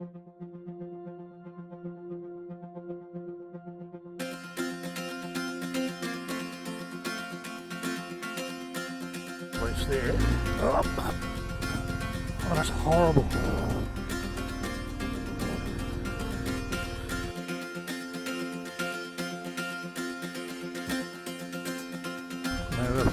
Place there. Oh, that's horrible. No.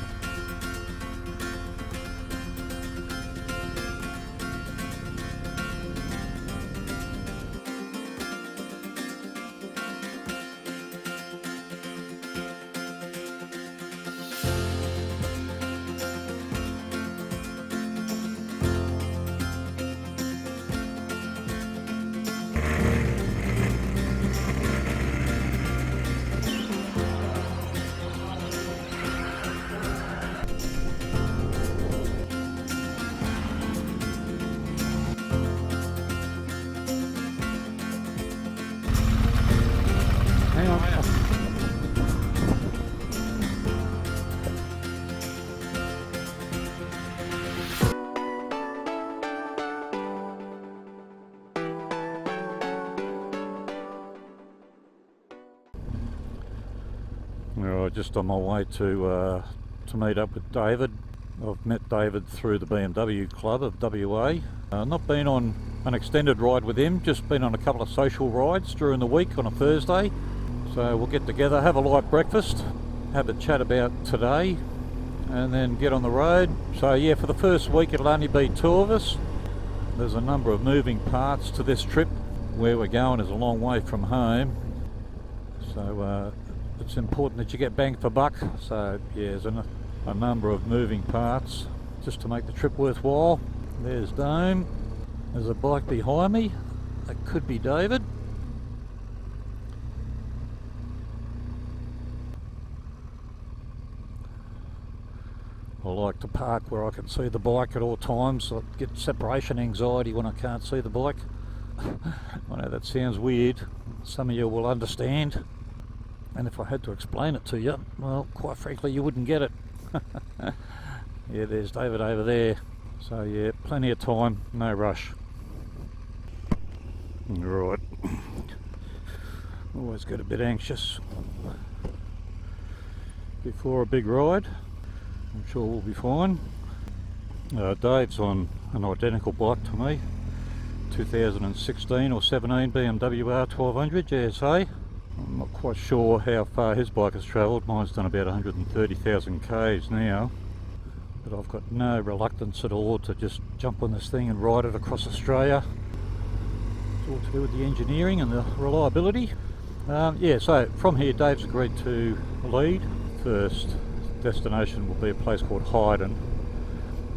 Hang on. Alright, just on my way to meet up with David. I've met David through the BMW Club of WA. Not been on an extended ride with him, just been on a couple of social rides during the week on a Thursday. So we'll get together, have a light breakfast, have a chat about today, and then get on the road. So yeah, for the first week it'll only be two of us. There's a number of moving parts to this trip. Where we're going is a long way from home. So it's important that you get bang for buck. So yeah, there's a number of moving parts just to make the trip worthwhile. There's Dome. There's a bike behind me. That could be David. I like to park where I can see the bike at all times. I get separation anxiety when I can't see the bike. I know that sounds weird. Some of you will understand. And if I had to explain it to you, well, quite frankly, you wouldn't get it. Yeah, there's David over there. So yeah, plenty of time, no rush. Right. Always get a bit anxious before a big ride. I'm sure we'll be fine. Dave's on an identical bike to me, 2016 or 17 BMW R1200 GSA. I'm not quite sure how far his bike has travelled. Mine's done about 130,000 k's now, but I've got no reluctance at all to just jump on this thing and ride it across Australia. It's all to do with the engineering and the reliability. Yeah, so from here Dave's agreed to lead. First destination will be a place called Hyden,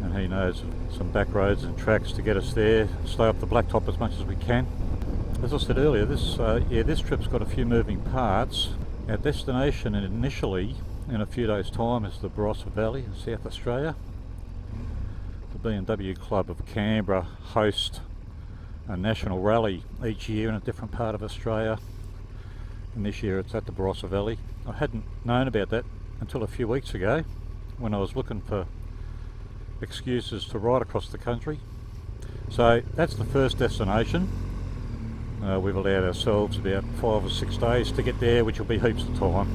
and he knows some back roads and tracks to get us there, stay up the blacktop as much as we can. As I said earlier, this trip's got a few moving parts. Our destination initially in a few days' time is the Barossa Valley in South Australia. The BMW Club of Canberra host a national rally each year in a different part of Australia, and this year it's at the Barossa Valley. I hadn't known about that until a few weeks ago when I was looking for excuses to ride across the country. So that's the first destination. We've allowed ourselves about 5 or 6 days to get there, which will be heaps of time.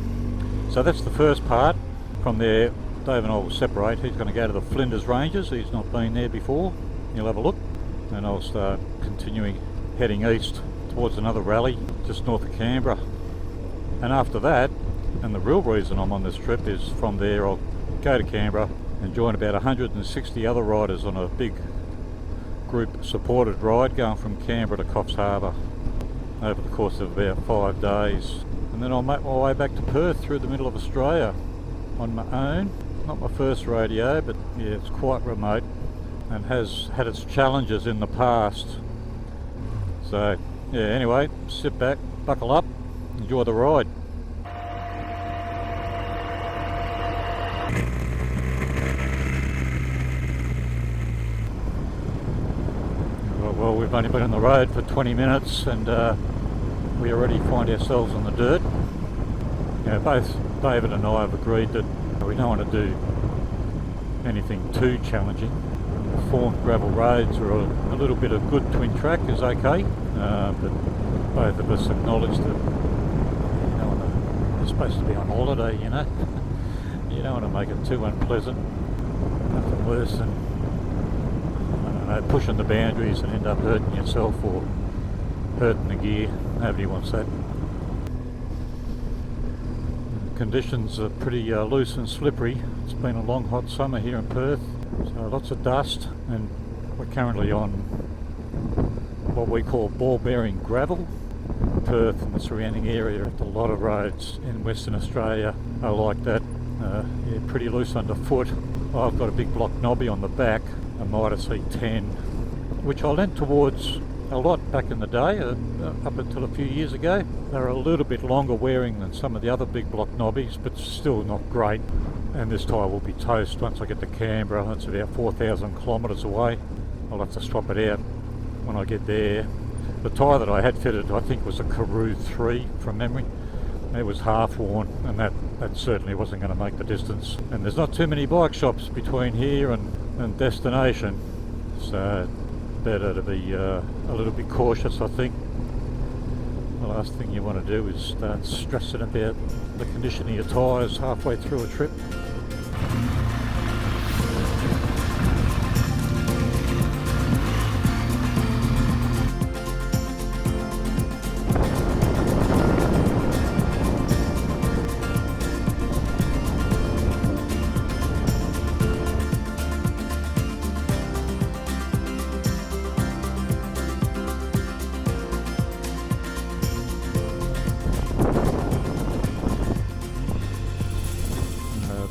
So that's the first part. From there, Dave and I will separate. He's going to go to the Flinders Ranges. He's not been there before. He'll have a look, and I'll start continuing heading east towards another rally just north of Canberra. And after that, and the real reason I'm on this trip is from there I'll go to Canberra and join about 160 other riders on a big group supported ride going from Canberra to Coffs Harbour over the course of about 5 days. And then I'll make my way back to Perth through the middle of Australia on my own. Not my first rodeo, but yeah, it's quite remote and has had its challenges in the past. So yeah, anyway, sit back, buckle up, enjoy the ride. Well, we've only been on the road for 20 minutes and we already find ourselves on the dirt. You know, both David and I have agreed that we don't want to do anything too challenging. The formed gravel roads or a little bit of good twin track is okay. but both of us acknowledged that you're supposed to be on holiday, you know. You don't want to make it too unpleasant. Nothing worse than, I don't know, pushing the boundaries and end up hurting yourself or hurting the gear. Nobody wants that. The conditions are pretty loose and slippery. It's been a long hot summer here in Perth, so lots of dust, and we're currently on what we call ball bearing gravel. Perth and the surrounding area, a lot of roads in Western Australia are like that. Yeah, pretty loose underfoot. I've got a big block knobby on the back, a Mitre C10, which I lent towards a lot back in the day, up until a few years ago. They're a little bit longer wearing than some of the other big block knobbies, but still not great. And this tyre will be toast once I get to Canberra. It's about 4,000 kilometres away. I'll have to swap it out when I get there. The tyre that I had fitted, I think, was a Karoo 3 from memory. It was half worn, and that certainly wasn't going to make the distance. And there's not too many bike shops between here and destination, so better to be a little bit cautious, I think. The last thing you want to do is start stressing about the condition of your tyres halfway through a trip.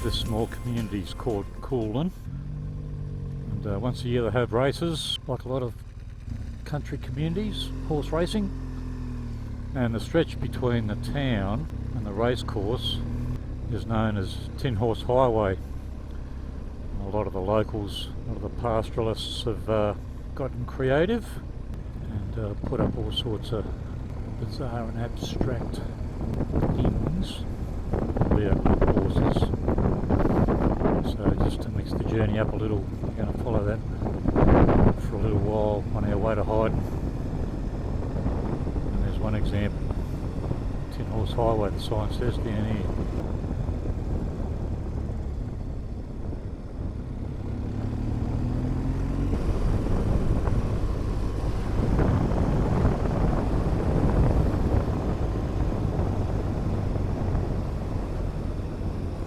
This small community is called Coolin, and once a year they have races, like a lot of country communities, horse racing. And the stretch between the town and the race course is known as Tin Horse Highway. And a lot of the locals, a lot of the pastoralists have gotten creative and put up all sorts of bizarre and abstract things. There are horses. So just to mix the journey up a little, we're going to follow that for a little while on our way to Hyden. And there's one example, Tin Horse Highway, the sign says down here.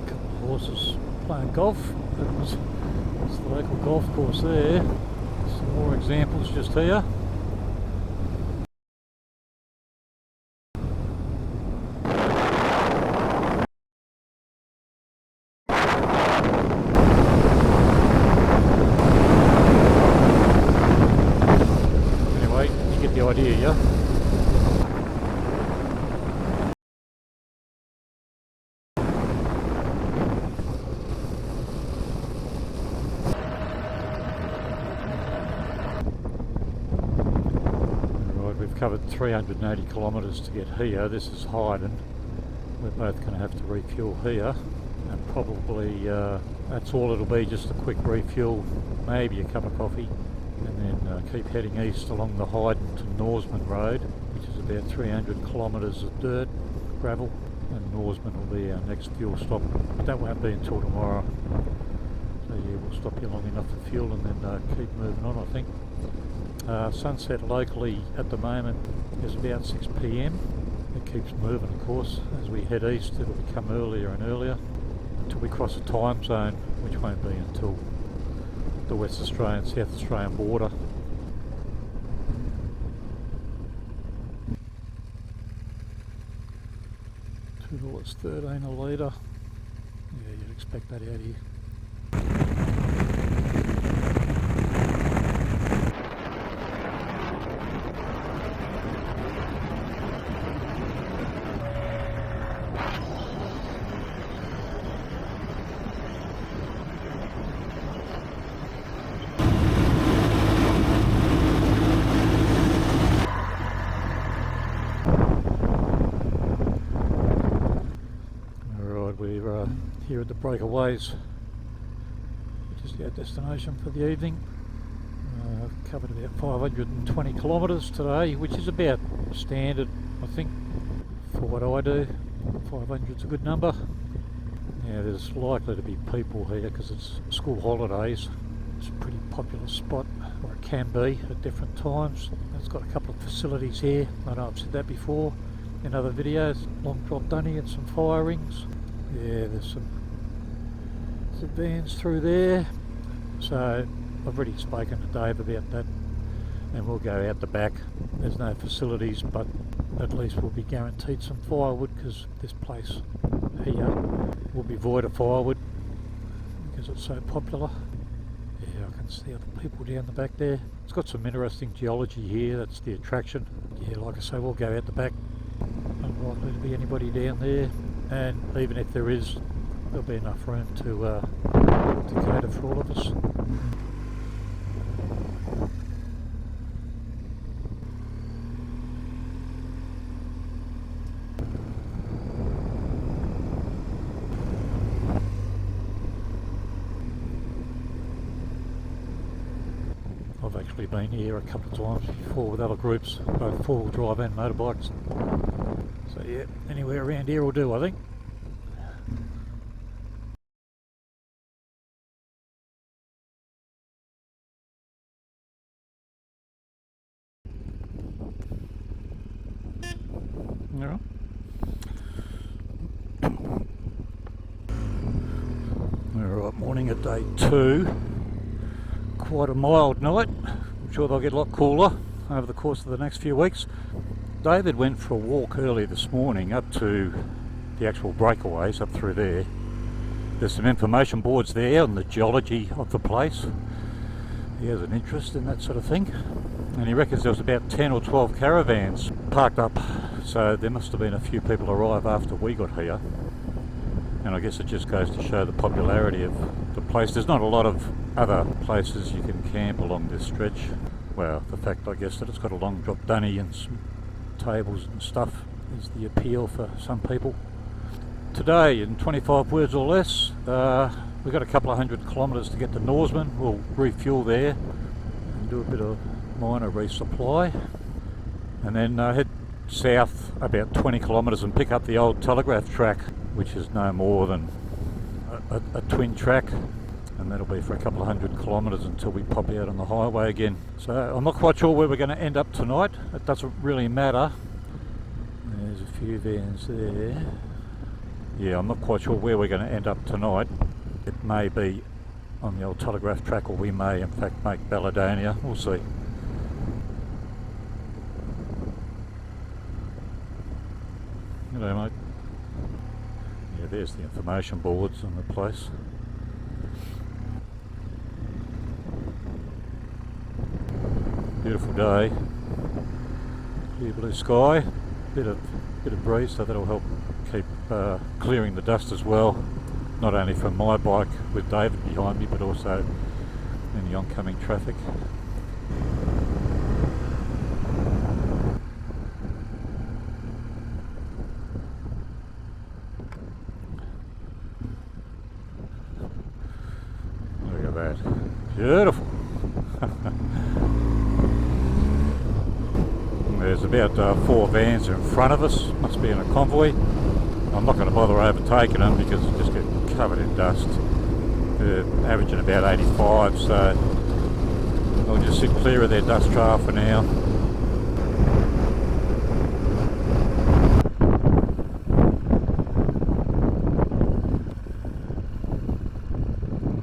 A couple of horses playing golf. That's the local golf course there. Some more examples just here. Anyway, you get the idea, yeah? Covered 380 kilometres to get here. This is Hyden. We're both going to have to refuel here, and probably that's all it'll be, just a quick refuel, maybe a cup of coffee, and then keep heading east along the Hyden to Norseman road, which is about 300 kilometres of dirt, gravel, and Norseman will be our next fuel stop. But that won't be until tomorrow. So yeah, we'll stop here long enough for fuel and then keep moving on, I think. Sunset locally at the moment is about 6 PM. It keeps moving, of course. As we head east, it'll become earlier and earlier until we cross a time zone, which won't be until the West Australian, South Australian border. $2.13 a litre. Yeah, you'd expect that out here. We're here at the Breakaways, which is our destination for the evening. I've covered about 520 kilometres today, which is about standard, I think, for what I do. 500's a good number. Now there's likely to be people here because it's school holidays. It's a pretty popular spot, or it can be at different times. It's got a couple of facilities here. I know I've said that before in other videos. Long drop dunny and some fire rings. Yeah, there's some vans through there. So I've already spoken to Dave about that, and we'll go out the back. There's no facilities, but at least we'll be guaranteed some firewood, because this place here will be void of firewood because it's so popular. Yeah, I can see other people down the back there. It's got some interesting geology here. That's the attraction. Yeah, like I say, we'll go out the back. Unlikely to be anybody down there, and even if there is, there'll be enough room to cater for all of us. I've actually been here a couple of times before with other groups, both four-wheel drive and motorbikes. So yeah, anywhere around here will do, I think. Yeah. Alright, morning at day 2. Quite a mild night. I'm sure they'll get a lot cooler over the course of the next few weeks. David went for a walk early this morning up to the actual Breakaways up through there. There's some information boards there on the geology of the place. He has an interest in that sort of thing, and he reckons there was about 10 or 12 caravans parked up, so there must have been a few people arrive after we got here. And I guess it just goes to show the popularity of the place. There's not a lot of other places you can camp along this stretch. Well, the fact, I guess, that it's got a long drop dunny and some tables and stuff is the appeal for some people. Today, in 25 words or less, we've got a couple of 100 kilometres to get to Norseman. We'll refuel there and do a bit of minor resupply, and then head south about 20 kilometres and pick up the old Telegraph track, which is no more than a twin track, and that'll be for a couple of 100 kilometres until we pop out on the highway again. So I'm not quite sure where we're going to end up tonight. It doesn't really matter. There's a few vans there. Yeah, I'm not quite sure where we're going to end up tonight. It may be on the old Telegraph track, or we may in fact make Balladonia. We'll see. Hello, mate. Yeah, there's the information boards on the place. Beautiful day, clear blue sky, bit of breeze, so that'll help keep clearing the dust as well, not only from my bike with David behind me, but also in the oncoming traffic. Look at that, beautiful. There's about 4 vans in front of us, must be in a convoy. I'm not going to bother overtaking them because they just get covered in dust. They're averaging about 85, so I'll just sit clear of their dust trail for now.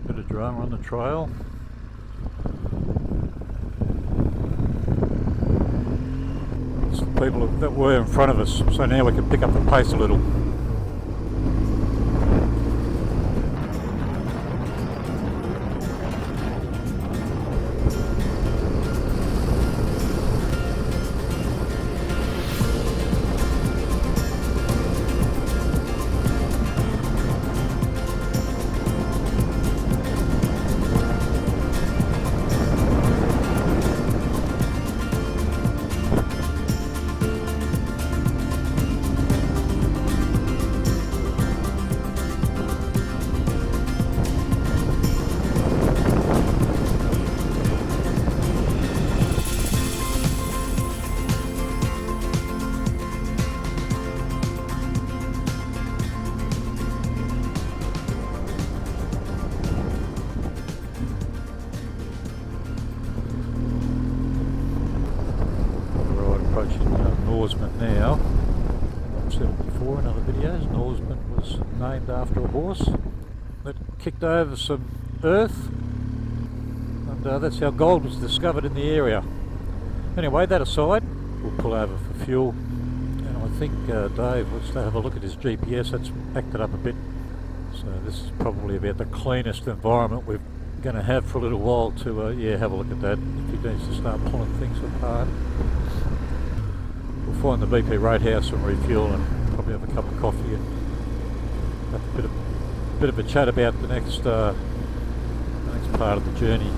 Bit of drama on the trail. People that were in front of us, so now we can pick up the pace a little. approaching Norseman now. I've said it before in other videos, Norseman was named after a horse that kicked over some earth, and that's how gold was discovered in the area. Anyway, that aside, we'll pull over for fuel, and I think Dave wants to have a look at his GPS. That's backed it up a bit, so this is probably about the cleanest environment we're going to have for a little while to yeah, have a look at that if he needs to start pulling things apart. We'll find the BP Roadhouse and refuel, and probably have a cup of coffee and have a bit of a chat about the next part of the journey.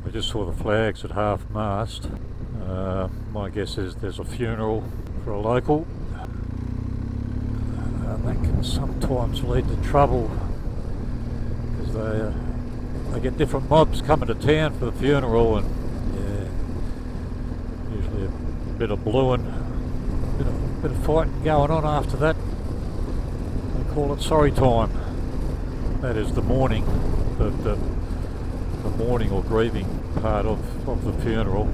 I just saw the flags at half-mast. My guess is there's a funeral for a local. That can sometimes lead to trouble because they get different mobs coming to town for the funeral, and yeah, usually a bit of blueing, bit of fighting going on after that. They call it sorry time. That is the mourning, the mourning or grieving part of the funeral.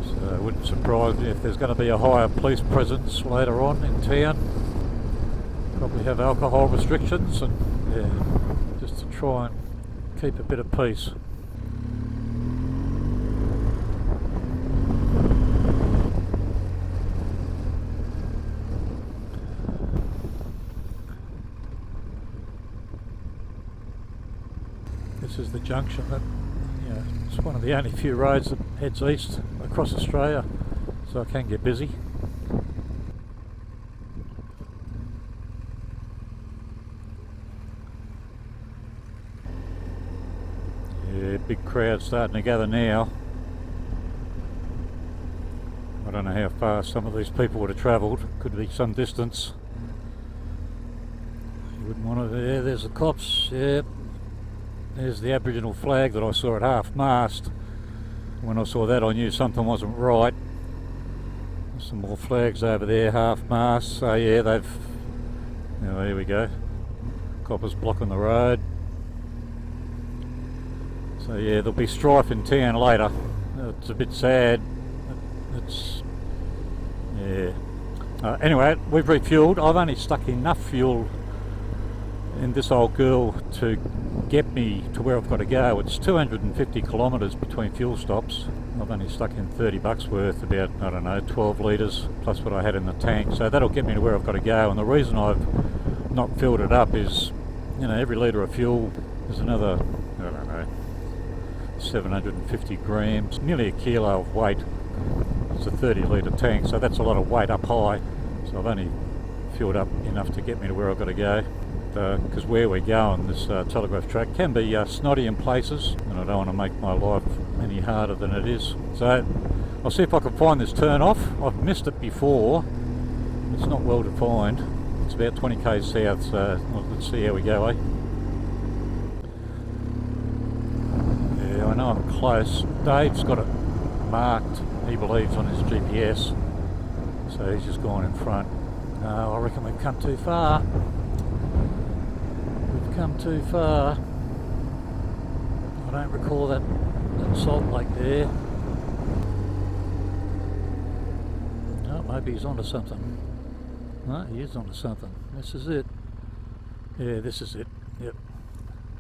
So it wouldn't surprise me if there's going to be a higher police presence later on in town. Probably have alcohol restrictions, and yeah, just to try and keep a bit of peace. This is the junction that, you know, it's one of the only few roads that heads east across Australia, so I can get busy. Yeah, big crowd starting to gather now. I don't know how far some of these people would have travelled. Could be some distance. You wouldn't want to. Yeah, there's the cops. Yeah. There's the Aboriginal flag that I saw at half-mast. When I saw that, I knew something wasn't right. There's some more flags over there, half-mast. So yeah, they've... Oh, here we go. Coppers blocking the road. So yeah, there'll be strife in town later. It's a bit sad. It's... yeah. Anyway, we've refueled. I've only stuck enough fuel in this old girl to get me to where I've got to go. It's 250 kilometres between fuel stops. I've only stuck in 30 bucks worth, about, I don't know, 12 litres plus what I had in the tank, so that'll get me to where I've got to go. And the reason I've not filled it up is, you know, every litre of fuel is another, I don't know, 750 grams, nearly a kilo of weight. It's a 30 litre tank, so that's a lot of weight up high. So I've only filled up enough to get me to where I've got to go. Because where we're going, this Telegraph track can be snotty in places, and I don't want to make my life any harder than it is. So I'll see if I can find this turn off. I've missed it before. It's not well defined. It's about 20 k's south, so let's see how we go, eh? Yeah, I know I'm close. Dave's got it marked, he believes, on his GPS, so he's just gone in front. I reckon we've come too far. Come too far. I don't recall that salt lake there. Oh, maybe he's onto something. No, he is onto something. This is it. Yeah, this is it. Yep.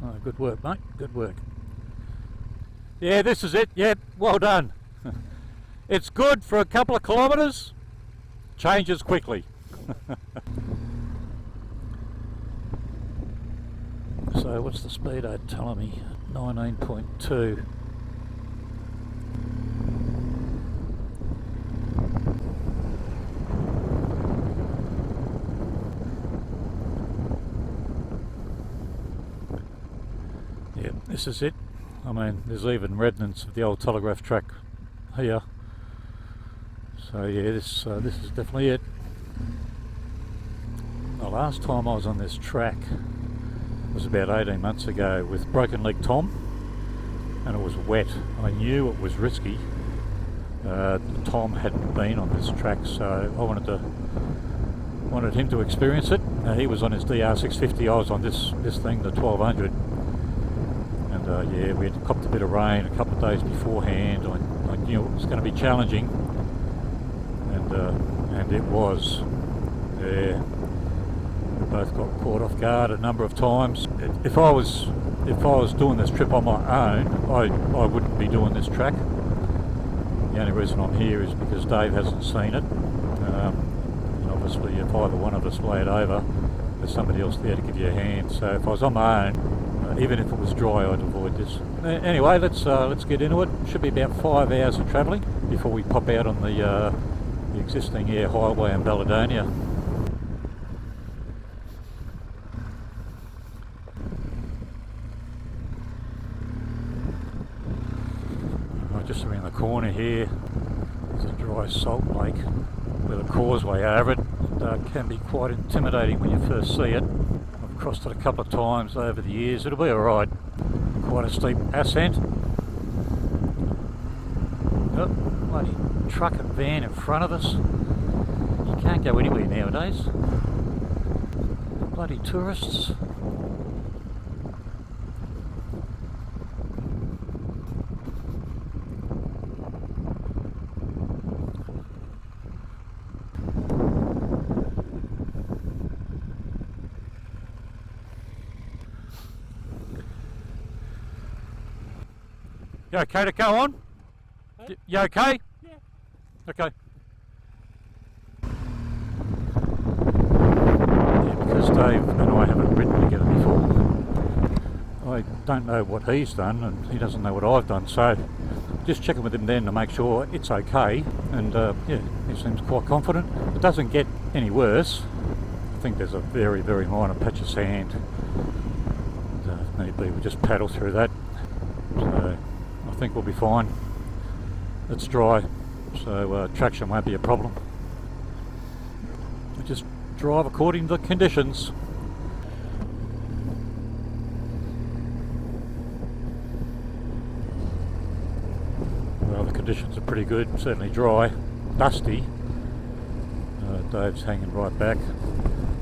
Oh, good work, mate. Good work. Yeah, this is it. Yep, well done. It's good for a couple of kilometres. Changes quickly. So what's the speedo telling me? 19.2. Yeah, this is it. I mean, there's even remnants of the old Telegraph track here. So yeah, this is definitely it. The last time I was on this track was about 18 months ago with Broken Leg Tom, and it was wet. I knew it was risky, Tom hadn't been on this track, so I wanted him to experience it. He was on his DR650, I was on this thing, the 1200, and yeah, we had copped a bit of rain a couple of days beforehand. I knew it was going to be challenging, and it was. Yeah, we both got caught off guard a number of times. If I was doing this trip on my own, I wouldn't be doing this track. The only reason I'm here is because Dave hasn't seen it. And obviously, if either one of us laid over, there's somebody else there to give you a hand. So if I was on my own, even if it was dry, I'd avoid this. Anyway, let's get into it. Should be about 5 hours of travelling before we pop out on the existing air highway in Balladonia. Just around the corner here is a dry salt lake with a causeway over it. It can be quite intimidating when you first see it. I've crossed it a couple of times over the years. It'll be alright. Quite a steep ascent. Oh, bloody truck and van in front of us. You can't go anywhere nowadays. Bloody tourists. You okay to go on? Hey? You okay? Yeah. Okay. Yeah, because Dave and I haven't ridden together before, I don't know what he's done and he doesn't know what I've done, so just checking with him then to make sure it's okay, and yeah, he seems quite confident. It doesn't get any worse. I think there's a very, very minor patch of sand. If need be, we'll just paddle through that. So I think we'll be fine. It's dry, so traction won't be a problem. We just drive according to the conditions. Well, the conditions are pretty good, certainly dry, dusty. Dave's hanging right back.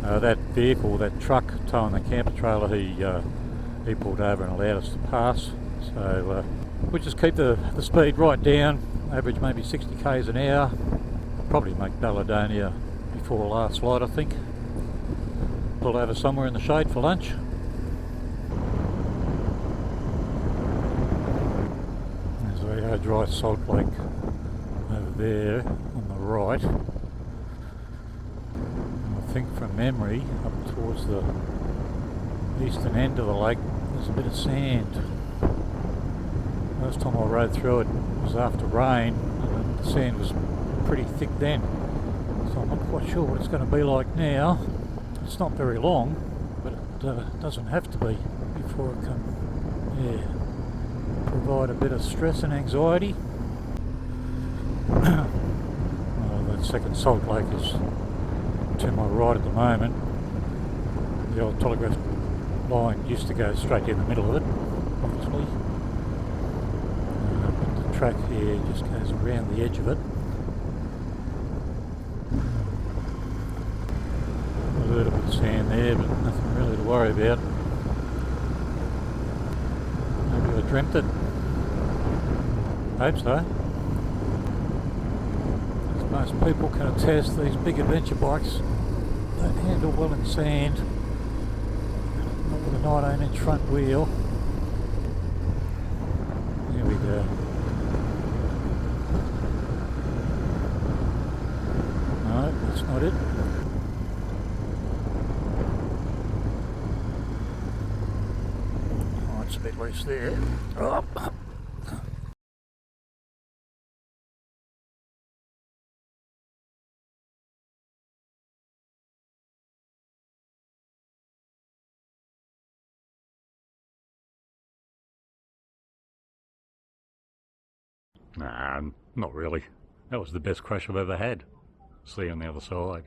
That vehicle, that truck towing the camper trailer, he pulled over and allowed us to pass. So we'll just keep the speed right down, average maybe 60 k's an hour. Probably make Balladonia before last light, I think. Pull over somewhere in the shade for lunch. There's a dry salt lake over there on the right. And I think from memory, up towards the eastern end of the lake, there's a bit of sand. Last time I rode through it was after rain, and the sand was pretty thick then, so I'm not quite sure what it's going to be like now. It's not very long, but it doesn't have to be before it can provide a bit of stress and anxiety. Well, that second salt lake is to my right at the moment. The old Telegraph line used to go straight down the middle of it, obviously. Track here just goes around the edge of it. A little bit of sand there, but nothing really to worry about. Maybe I dreamt it. Hope so. As most people can attest, these big adventure bikes don't handle well in sand. Not with a 19-inch front wheel. There we go. No, that's not it. Oh, it's a bit loose there. Oh. Nah, not really. That was the best crash I've ever had. See you on the other side.